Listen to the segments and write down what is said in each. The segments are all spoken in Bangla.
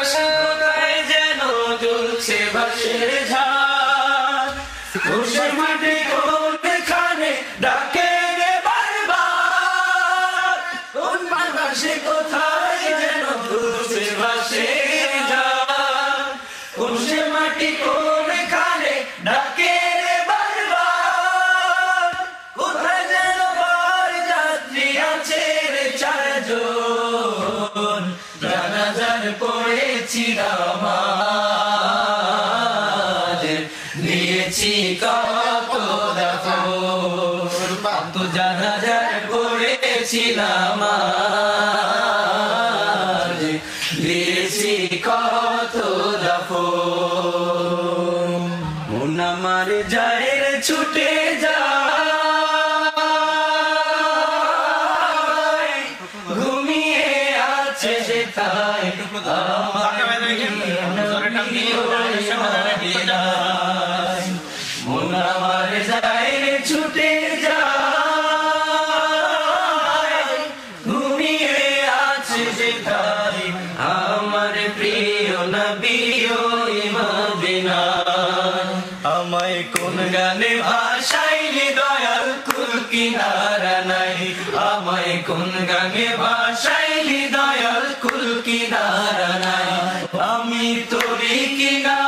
কোথায় যেন জ্বলছে বাঁশের ঝাড়, ঘুষের মাটি কোনখানে ডাকে রে বারবার, কোন বাতাসে কোথায় যেন জ্বলছে বাঁশের ঝাড়, ঘুষের মাটি কোনখানে ডাকে রে বারবার, কোথায় যেন বার যাত্রী আছে রে চারজন, জানাজার পড়েছিলাম আজ, দিয়েছি কত দাফন, কত জানাজার পড়েছিলাম আজ, দিয়েছি কত দাফন। মন আমার যায় রে ছুটে যায়, ঘুমিয়ে আছে সেথায় মন আমার যায় রে ছুটে যায়, ঘুমিয়ে আছে সেথায় আমার প্রিয় নবী ওই মদিনায়। আমায় কোন গানে ভাসাইলি দয়াল কুল কিনারা নাই, আমায় কোন গানে ভাসাইলি দয়াল কুল কিনারা নাই, আমি তোরি কিনা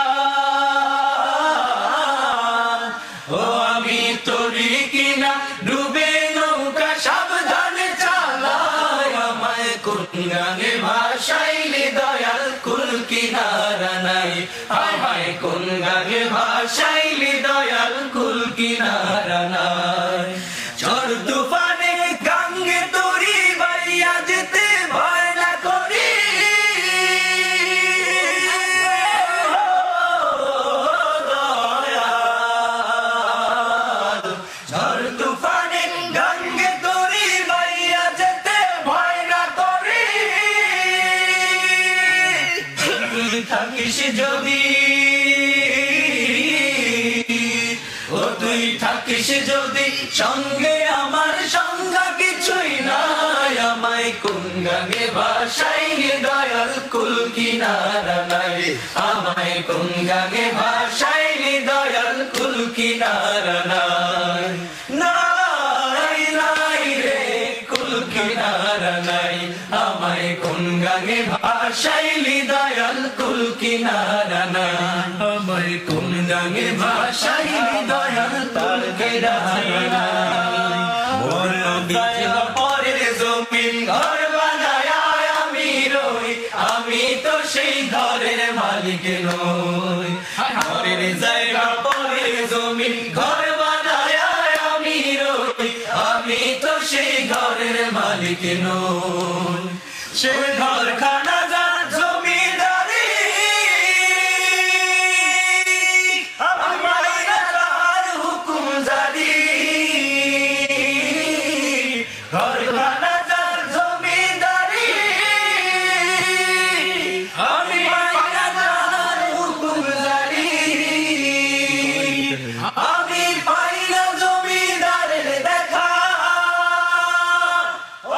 ও আমি তোরি কিনা ডুবে নৌকা সাবধানে চালায়, আমায় কোন গানে ভাসাইলি দয়াল কুল কিনারা নাই, আমায় কোন গানে ভাসাইলি দয়াল কুল কিনারা নাই। ঝড় তুফানে গাঙ্গে তোরি বাইয়া যেতে ভয় না করি, ঝড় তুফানে গাঙ্গে তোরি বাইয়া যেতে ভয় না করি, তুই থাকিস যদি ও তুই থাকিস যদি সঙ্গে আমার সংজ্ঞা কিছুই নাই, আমায় কোন গানে ভাসাইলি দয়াল কুল কিনারা নাই, আমায় কোন গানে ভাসাইলি দয়াল কুল কিনারা নাই, নাই নাই রে কুল কিনারা নাই, আমায় কোন গানে ভাসাইলি দয়াল কুল কিনারা নাই, আমায় কোন গানে ভাসাইলি দয়াল কুল কিনারা নাই। মোর নবীর পরের জমিন ঘর বানায় আমি রই, আমি তো সেই ঘরের মালিক নই, ঘরের জায়গা পরের জমিন ঘর বানায় আমি রই, আমি তো সেই ঘরের মালিক নই, সে ঘর খানা যা জমিদারি আমার তার হুকুম জারি, ঘর খানা যার জমিদারি আমি তার হুকুম জারি, আমি পাই না জমিদারের দেখা,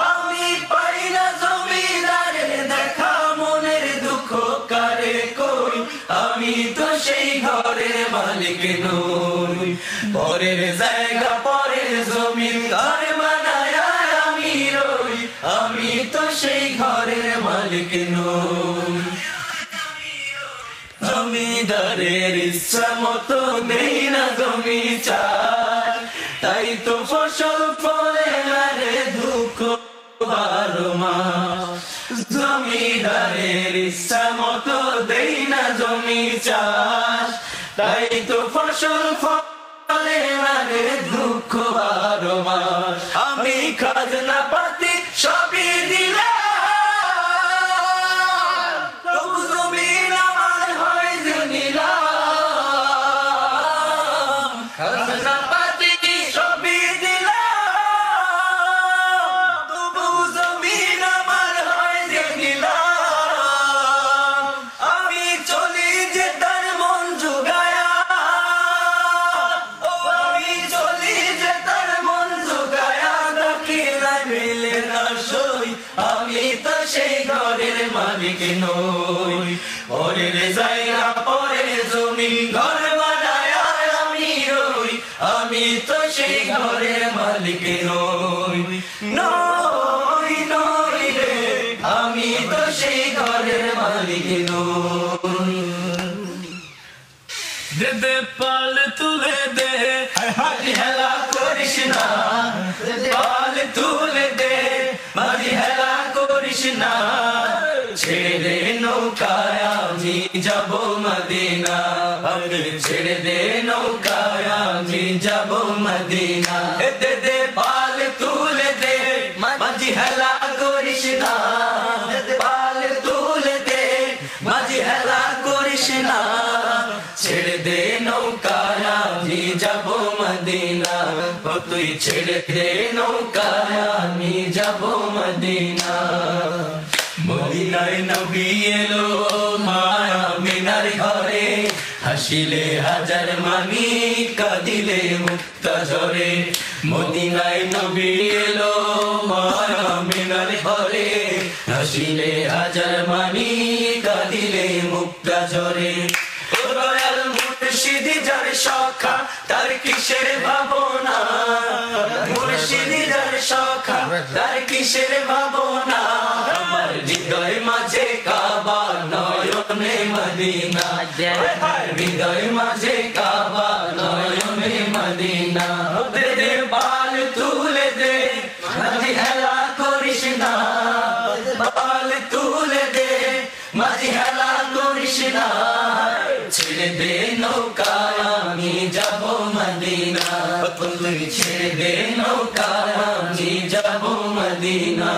আমি পাই না জমিদারের দেখা, মনের দুঃখ কারে কই, আমি তো সেই ঘরের মালিক নই, পরের জায়গা পরের জমিন ঘর বানায় আমি রই, আমি তো সেই ঘরের মালিক নই। জমিদারের ইচ্ছা মতো নেই না জমি চাই, তাই তো ফসল ফলে না রে দুঃখ 12 মাস, জমিদারের ইচ্ছা মতো দেই না জমি চাষ, তাই তো ফসল ফলে না রে দুঃখ 12 মাস, আমি খাজনা পাতি সবই দিলাম, তবু জমিন আমার হয় যে নিলাম, খাজনা পাতি সবই দিলাম, তবু জমিন আমার হয় যে নিলাম, আমি চলি যে তার মন জুগায়া, ও আমি চলি যে তার মন জুগায়া, ডাকিলে মিলে না সই ঘরের মালিক নই পরের জায়গা পরের জমি ঘর বানায় আমি রই আমি তো সেই ঘরের মালিক নই নই নই রে আমি তো সেই ঘরের মালিক নই দে দে পাল তুলে দে মাঝি হেলা করিস না পাল তুলে দে মাঝি হেলা করিস না ছেড়ে দে নৌকায় আমি যাব মদিনা ছেড়ে দে নৌকায় আমি যাব মদিনা দে দে পাল তুলে দে মাঝি হেলা করিস না পাল তুলে দে মাঝি হেলা করিস না ছেড়ে দে নৌকায় আমি যাব মদিনা ও তুই ছেড়ে দে নৌকায় আমি যাব মদিনা মদিনায় নবী এলো মায়া মিনার ঘরে হাসিলে হাজার মানি কাঁদিলে মুক্তা ঝরে মদিনায় নবী এলো মায়া মিনার ঘরে হাসিলে হাজার মানি কাঁদিলে মুক্তা ঝরে দয়াল মুর্শিদ যার সখা তার কিসের ভাবনা মুর্শিদ যার সখা তার কিসের ভাবনা আমার হৃদয় মাঝে কাবা নয়নে মদিনা হৃদয় মাঝে কাবা নয়নে মদিনা দে দে পাল তুলে দে মাঝি হেলা করিস না পাল তুলে দে মাঝি হেলা করিস না ছেড়ে দে নৌকায় আমি যাব মদিনা তুই ছেড়ে দে নৌকায় আমি যাব মদিনা